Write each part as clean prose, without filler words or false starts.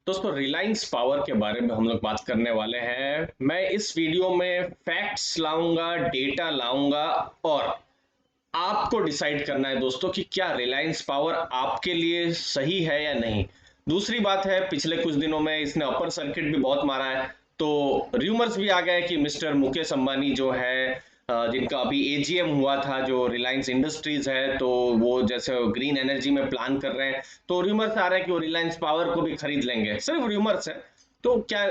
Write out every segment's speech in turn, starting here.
दोस्तों रिलायंस पावर के बारे में हम लोग बात करने वाले हैं। मैं इस वीडियो में फैक्ट्स लाऊंगा, डेटा लाऊंगा और आपको डिसाइड करना है दोस्तों कि क्या रिलायंस पावर आपके लिए सही है या नहीं। दूसरी बात है, पिछले कुछ दिनों में इसने अपर सर्किट भी बहुत मारा है, तो र्यूमर्स भी आ गए कि मिस्टर मुकेश अंबानी जो है, जिनका अभी एजीएम हुआ था, जो रिलायंस इंडस्ट्रीज है, तो वो जैसे ग्रीन एनर्जी में प्लान कर रहे हैं, तो र्यूमर्स आ रहे हैं कि वो रिलायंस पावर को भी खरीद लेंगे। सिर्फ र्यूमर्स है, तो क्या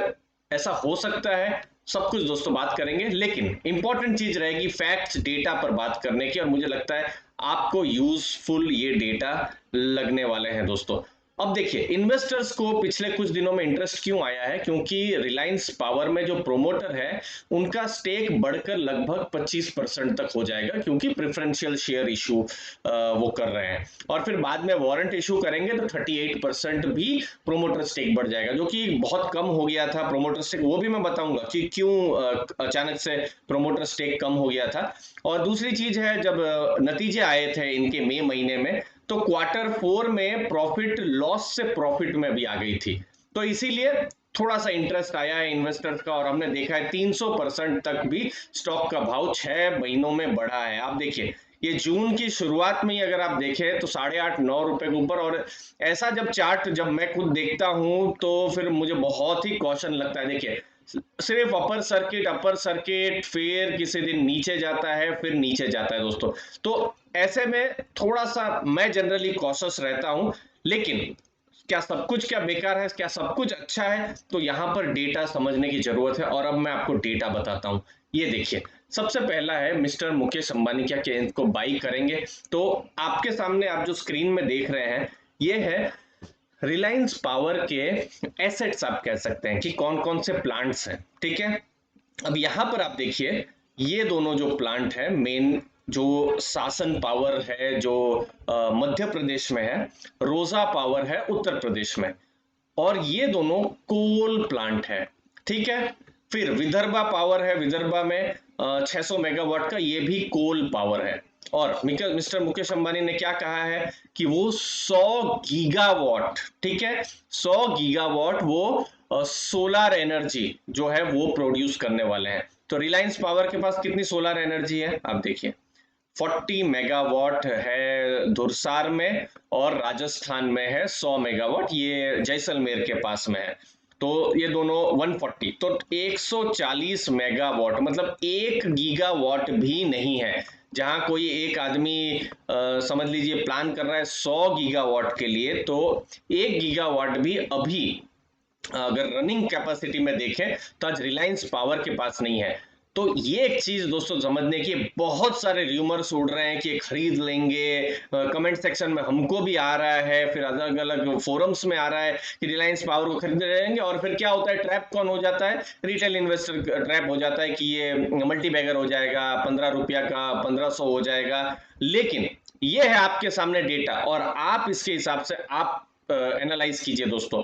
ऐसा हो सकता है? सब कुछ दोस्तों बात करेंगे, लेकिन इंपॉर्टेंट चीज रहेगी फैक्ट्स डेटा पर बात करने की, और मुझे लगता है आपको यूजफुल ये डेटा लगने वाले हैं दोस्तों। अब देखिए, इन्वेस्टर्स को पिछले कुछ दिनों में इंटरेस्ट क्यों आया है? क्योंकि रिलायंस पावर में जो प्रोमोटर है, उनका स्टेक बढ़कर लगभग 25% तक हो जाएगा, क्योंकि प्रेफरेंशियल शेयर इशू वो कर रहे हैं, और फिर बाद में वारंट इशू करेंगे तो 38% भी प्रोमोटर स्टेक बढ़ जाएगा, जो कि बहुत कम हो गया था प्रोमोटर स्टेक। वो भी मैं बताऊंगा कि क्यों अचानक से प्रोमोटर स्टेक कम हो गया था। और दूसरी चीज है, जब नतीजे आए थे इनके मई महीने में, तो क्वार्टर फोर में प्रॉफिट लॉस से प्रॉफिट में भी आ गई थी, तो इसीलिए थोड़ा सा इंटरेस्ट आया है इन्वेस्टर्स का, और हमने देखा है 300% तक भी स्टॉक का भाव 6 महीनों में बढ़ा है। आप देखिए, ये जून की शुरुआत में ही अगर आप देखें तो 8.5-9 रुपए के ऊपर, और ऐसा जब चार्ट जब मैं खुद देखता हूं तो फिर मुझे बहुत ही कॉशन लगता है। देखिए, सिर्फ अपर सर्किट, फिर किसी दिन नीचे जाता है, फिर नीचे जाता है दोस्तों। तो ऐसे में थोड़ा सा मैं जनरली कॉशियस रहता हूं, लेकिन क्या बेकार है, क्या सब कुछ अच्छा है? तो यहां पर डेटा समझने की जरूरत है, और अब मैं आपको डेटा बताता हूं। ये देखिए, सबसे पहला है मिस्टर मुकेश अंबानी क्या क्या इनको बाई करेंगे। तो आपके सामने आप जो स्क्रीन में देख रहे हैं, ये है रिलायंस पावर के एसेट्स, आप कह सकते हैं कि कौन कौन से प्लांट्स हैं, ठीक है। अब यहां पर आप देखिए, ये दोनों जो प्लांट है मेन, जो सासन पावर है जो मध्य प्रदेश में है, रोजा पावर है उत्तर प्रदेश में, और ये दोनों कोल प्लांट है, ठीक है। फिर विदर्भा पावर है, विदर्भा में 600 मेगावाट का, ये भी कोल पावर है। और मिस्टर मुकेश अंबानी ने क्या कहा है कि वो 100 गीगावाट, ठीक है, 100 गीगावाट वो सोलर एनर्जी जो है वो प्रोड्यूस करने वाले हैं। तो रिलायंस पावर के पास कितनी सोलर एनर्जी है आप देखिए, 40 मेगावाट है धुरसार में, और राजस्थान में है 100 मेगावाट, ये जैसलमेर के पास में है। तो ये दोनों 140, तो 140 मेगावाट, मतलब 1 गीगावाट भी नहीं है। जहां कोई एक आदमी समझ लीजिए प्लान कर रहा है 100 गीगावाट के लिए, तो 1 गीगावाट भी अभी अगर रनिंग कैपेसिटी में देखें तो आज रिलायंस पावर के पास नहीं है। तो ये एक चीज दोस्तों समझने की, बहुत सारे र्यूमर्स उड़ रहे हैं कि खरीद लेंगे, कमेंट सेक्शन में हमको भी आ रहा है, फिर अलग अलग फोरम्स में आ रहा है कि रिलायंस पावर को खरीद लेंगे, और फिर क्या होता है, ट्रैप कौन हो जाता है? रिटेल इन्वेस्टर ट्रैप हो जाता है कि ये मल्टी बैगर हो जाएगा, 15 रुपया का 1500 हो जाएगा। लेकिन ये है आपके सामने डेटा, और आप इसके हिसाब से आप एनालाइज कीजिए दोस्तों,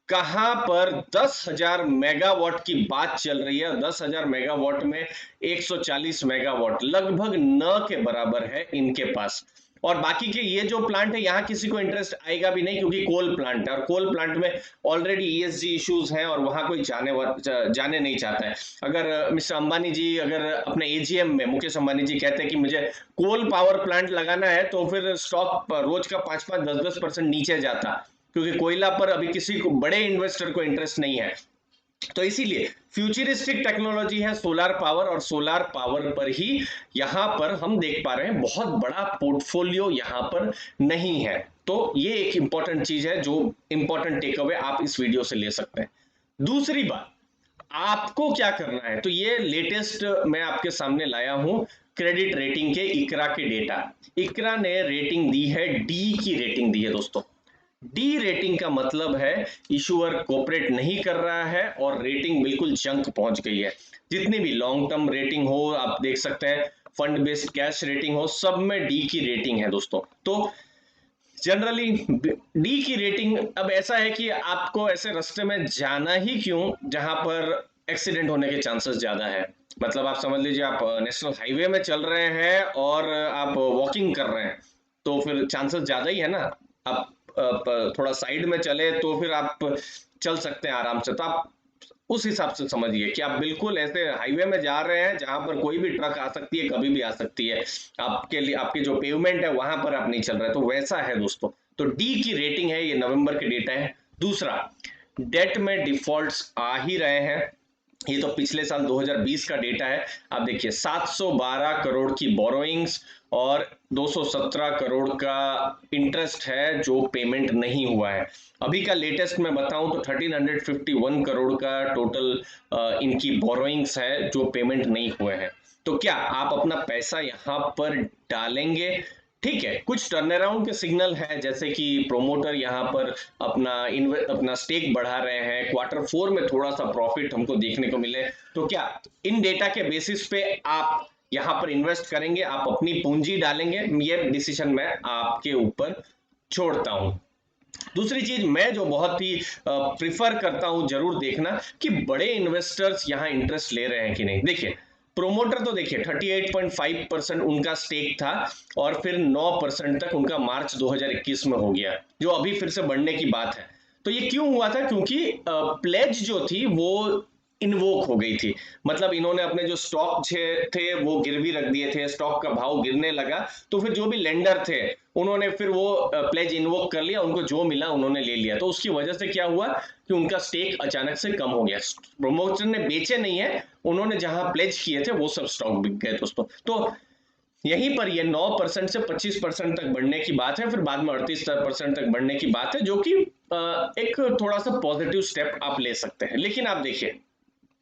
कहां पर 10,000 मेगावाट की बात चल रही है। 10,000 मेगावाट में 140 मेगावाट लगभग न के बराबर है इनके पास। और बाकी के ये जो प्लांट है, यहां किसी को इंटरेस्ट आएगा भी नहीं, क्योंकि कोल प्लांट है, और कोल प्लांट में ऑलरेडी ईएसजी इश्यूज हैं, और वहां कोई जाने नहीं चाहता है। अगर मिस्टर अंबानी जी अगर अपने एजीएम में मुकेश अंबानी जी कहते हैं कि मुझे कोल पावर प्लांट लगाना है, तो फिर स्टॉक रोज का 5-5, 10-10% नीचे जाता, क्योंकि कोयला पर अभी किसी को, बड़े इन्वेस्टर को इंटरेस्ट नहीं है। तो इसीलिए फ्यूचरिस्टिक टेक्नोलॉजी है सोलर पावर, और सोलर पावर पर ही यहां पर हम देख पा रहे हैं बहुत बड़ा पोर्टफोलियो यहां पर नहीं है। तो ये एक इंपॉर्टेंट चीज है, जो इंपॉर्टेंट टेक अवे आप इस वीडियो से ले सकते हैं। दूसरी बात, आपको क्या करना है, तो ये लेटेस्ट मैं आपके सामने लाया हूं क्रेडिट रेटिंग के इकरा के डेटा। इकरा ने रेटिंग दी है, डी की रेटिंग दी है दोस्तों। डी रेटिंग का मतलब है इशूअर कोऑपरेट नहीं कर रहा है, और रेटिंग बिल्कुल जंक पहुंच गई है। जितनी भी लॉन्ग टर्म रेटिंग हो, आप देख सकते हैं, फंड बेस्ड कैश रेटिंग हो, सब में डी की रेटिंग है दोस्तों। तो जनरली डी की रेटिंग, अब ऐसा है कि आपको ऐसे रास्ते में जाना ही क्यों जहां पर एक्सीडेंट होने के चांसेस ज्यादा है। मतलब आप समझ लीजिए, आप नेशनल हाईवे में चल रहे हैं और आप वॉकिंग कर रहे हैं, तो फिर चांसेस ज्यादा ही है ना। आप थोड़ा साइड में चले तो फिर आप चल सकते हैं आराम से। तो आप उस हिसाब से समझिए कि आप बिल्कुल ऐसे हाईवे में जा रहे हैं जहां पर कोई भी ट्रक आ सकती है, कभी भी आ सकती है। आपके लिए आपके जो पेवमेंट है वहां पर आप नहीं चल रहे, तो वैसा है दोस्तों। तो डी की रेटिंग है, ये नवंबर के डेटा है। दूसरा, डेट में डिफॉल्ट्स आ ही रहे हैं। ये तो पिछले साल 2020 का डेटा है। आप देखिए 712 करोड़ की बोरोइंग्स और 217 करोड़ का इंटरेस्ट है जो पेमेंट नहीं हुआ है। अभी का लेटेस्ट मैं बताऊं तो 1351 करोड़ का टोटल इनकी बोरोइंग्स है जो पेमेंट नहीं हुए हैं। तो क्या आप अपना पैसा यहां पर डालेंगे? ठीक है, कुछ टर्न अराउंड के सिग्नल है, जैसे कि प्रोमोटर यहाँ पर अपना स्टेक बढ़ा रहे हैं, क्वार्टर 4 में थोड़ा सा प्रॉफिट हमको देखने को मिले। तो क्या इन डेटा के बेसिस पे आप यहाँ पर इन्वेस्ट करेंगे, आप अपनी पूंजी डालेंगे? ये डिसीजन मैं आपके ऊपर छोड़ता हूं। दूसरी चीज मैं जो बहुत ही प्रिफर करता हूं जरूर देखना कि बड़े इन्वेस्टर्स यहां इंटरेस्ट ले रहे हैं कि नहीं। देखिए प्रोमोटर तो देखिए 38.5% उनका स्टेक था और फिर 9% तक उनका मार्च 2021 में हो गया, जो अभी फिर से बढ़ने की बात है। तो ये क्यों हुआ था? क्योंकि प्लेज जो थी वो इन्वोक हो गई थी। मतलब इन्होंने अपने जो स्टॉक थे वो गिरवी रख दिए थे, स्टॉक का भाव गिरने लगा, तो फिर जो भी लेंडर थे उन्होंने फिर वो प्लेज इन्वोक कर लिया, उनको जो मिला उन्होंने ले लिया। तो उसकी वजह से क्या हुआ कि उनका स्टेक अचानक से कम हो गया। प्रमोटर ने बेचे नहीं है, उन्होंने जहां प्लेज किए थे वो सब स्टॉक बिक गए दोस्तों। तो यहीं पर ये 9% से 25% तक बढ़ने की बात है, फिर बाद में 38% तक बढ़ने की बात है, जो कि एक थोड़ा सा पॉजिटिव स्टेप आप ले सकते हैं। लेकिन आप देखिए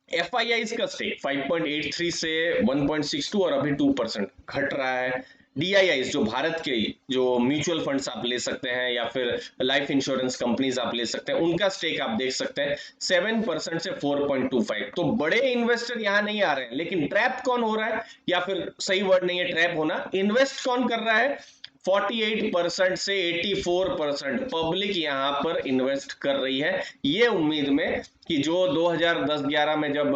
FII का स्टेक 5.83 से 1.62 और अभी 2% घट रहा है। DII जो भारत के जो म्यूचुअल फंड्स आप ले सकते हैं या फिर लाइफ इंश्योरेंस कंपनीज आप ले सकते हैं, उनका स्टेक आप देख सकते हैं 7% से 4.25। तो बड़े इन्वेस्टर यहाँ नहीं आ रहे हैं, लेकिन ट्रैप कौन हो रहा है, या फिर सही वर्ड नहीं है ट्रैप होना, इन्वेस्ट कौन कर रहा है? 48% से 84% पब्लिक यहाँ पर इन्वेस्ट कर रही है, ये उम्मीद में कि जो 2010-11 में जब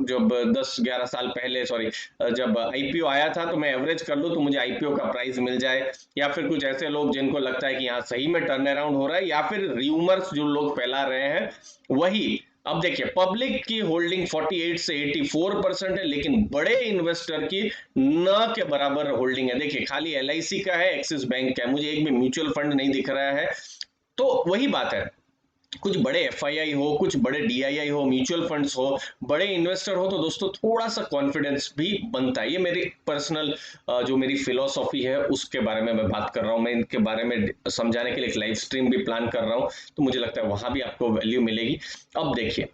जब 10-11 साल पहले, सॉरी, जब IPO आया था तो मैं एवरेज कर लूं तो मुझे IPO का प्राइस मिल जाए। या फिर कुछ ऐसे लोग जिनको लगता है कि यहाँ सही में टर्न अराउंड हो रहा है, या फिर र्यूमर्स जो लोग फैला रहे हैं वही। अब देखिए पब्लिक की होल्डिंग 48 से 84% है, लेकिन बड़े इन्वेस्टर की न के बराबर होल्डिंग है। देखिए खाली LIC का है, एक्सिस बैंक का है, मुझे एक भी म्यूचुअल फंड नहीं दिख रहा है। तो वही बात है, कुछ बड़े FII हो, कुछ बड़े DII हो, म्यूचुअल फंड्स हो, बड़े इन्वेस्टर हो, तो दोस्तों थोड़ा सा कॉन्फिडेंस भी बनता है। ये मेरी पर्सनल जो मेरी फिलोसॉफी है उसके बारे में मैं बात कर रहा हूँ। मैं इनके बारे में समझाने के लिए एक लाइव स्ट्रीम भी प्लान कर रहा हूँ, तो मुझे लगता है वहां भी आपको वैल्यू मिलेगी। अब देखिए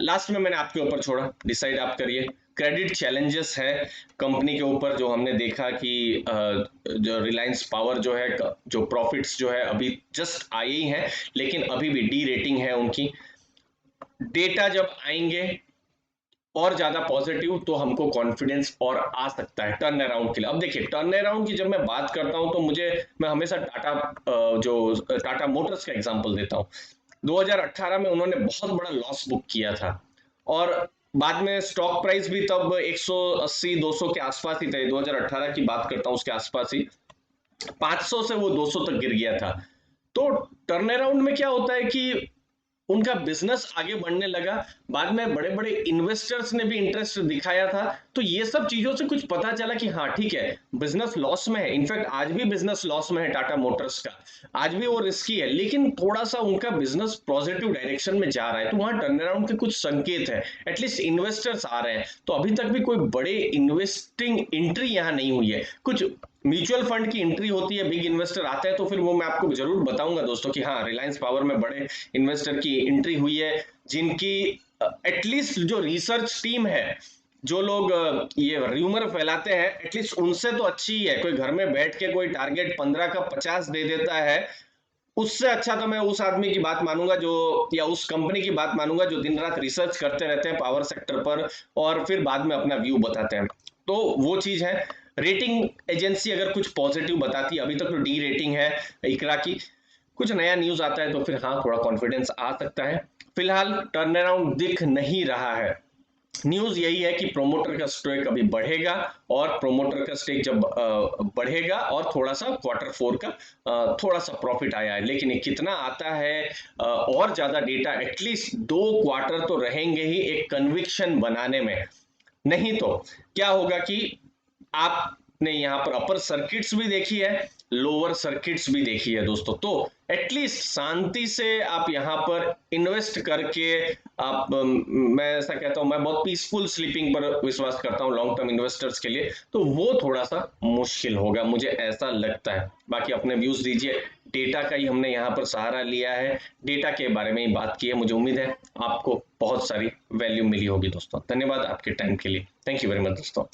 लास्ट में मैंने आपके ऊपर छोड़ा, डिसाइड आप करिए। क्रेडिट चैलेंजेस है कंपनी के ऊपर, जो हमने देखा कि जो रिलायंस पावर जो है, जो प्रॉफिट्स जो है अभी जस्ट आए ही हैं, लेकिन अभी भी डी रेटिंग है उनकी। डेटा जब आएंगे और ज्यादा पॉजिटिव तो हमको कॉन्फिडेंस और आ सकता है टर्न अराउंड के लिए। अब देखिए टर्न अराउंड की जब मैं बात करता हूं तो मैं हमेशा टाटा मोटर्स का एग्जांपल देता हूं। 2018 में उन्होंने बहुत बड़ा लॉस बुक किया था और बाद में स्टॉक प्राइस भी तब 180-200 के आसपास ही थे। 2018 की बात करता हूं, उसके आसपास ही 500 से वो 200 तक गिर गया था। तो टर्न अराउंड में क्या होता है कि उनका बिजनेस आगे बढ़ने लगा, बाद में बड़े बड़े इन्वेस्टर्स ने भी इंटरेस्ट दिखाया था। तो ये सब चीजों से कुछ पता चला कि हाँ ठीक है, बिजनेस लॉस में है, इनफैक्ट आज भी बिजनेस लॉस में है टाटा मोटर्स का, आज भी वो रिस्की है, लेकिन थोड़ा सा उनका बिजनेस पॉजिटिव डायरेक्शन में जा रहा है, तो वहां टर्न अराउंड के कुछ संकेत है, एटलीस्ट इन्वेस्टर्स आ रहे हैं। तो अभी तक भी कोई बड़े इन्वेस्टिंग एंट्री यहाँ नहीं हुई है। कुछ म्यूचुअल फंड की एंट्री होती है, बिग इन्वेस्टर आते हैं, तो फिर वो मैं आपको जरूर बताऊंगा दोस्तों कि हाँ रिलायंस पावर में बड़े इन्वेस्टर की एंट्री हुई है, जिनकी एटलीस्ट जो रिसर्च टीम है, जो लोग ये र्यूमर फैलाते हैं, एटलीस्ट उनसे तो अच्छी ही है। कोई घर में बैठ के कोई टारगेट 15 का 50 दे देता है, उससे अच्छा तो मैं उस आदमी की बात मानूंगा जो, या उस कंपनी की बात मानूंगा जो दिन रात रिसर्च करते रहते हैं पावर सेक्टर पर और फिर बाद में अपना व्यू बताते हैं। तो वो चीज है। रेटिंग एजेंसी अगर कुछ पॉजिटिव बताती है, अभी तक तो डी रेटिंग है इकरा की, कुछ नया न्यूज आता है तो फिर हाँ थोड़ा कॉन्फिडेंस आ सकता है। फिलहाल टर्न अराउंड दिख नहीं रहा है। न्यूज यही है कि प्रोमोटर का स्टेक अभी बढ़ेगा, और प्रोमोटर का स्टेक जब बढ़ेगा और थोड़ा सा Q4 का थोड़ा सा प्रॉफिट आया है, लेकिन ये कितना आता है और ज्यादा डेटा, एटलीस्ट 2 क्वार्टर तो रहेंगे ही एक कन्विक्शन बनाने में। नहीं तो क्या होगा कि आपने यहाँ पर अपर सर्किट्स भी देखी है, लोअर सर्किट्स भी देखी है दोस्तों, तो एटलीस्ट शांति से आप यहाँ पर इन्वेस्ट करके आप मैं ऐसा कहता हूं, मैं बहुत पीसफुल स्लीपिंग पर विश्वास करता हूं लॉन्ग टर्म इन्वेस्टर्स के लिए, तो वो थोड़ा सा मुश्किल होगा, मुझे ऐसा लगता है। बाकी अपने व्यूज दीजिए, डेटा का ही हमने यहाँ पर सहारा लिया है, डेटा के बारे में ही बात की है, मुझे उम्मीद है आपको बहुत सारी वैल्यू मिली होगी दोस्तों। धन्यवाद आपके टाइम के लिए, थैंक यू वेरी मच दोस्तों।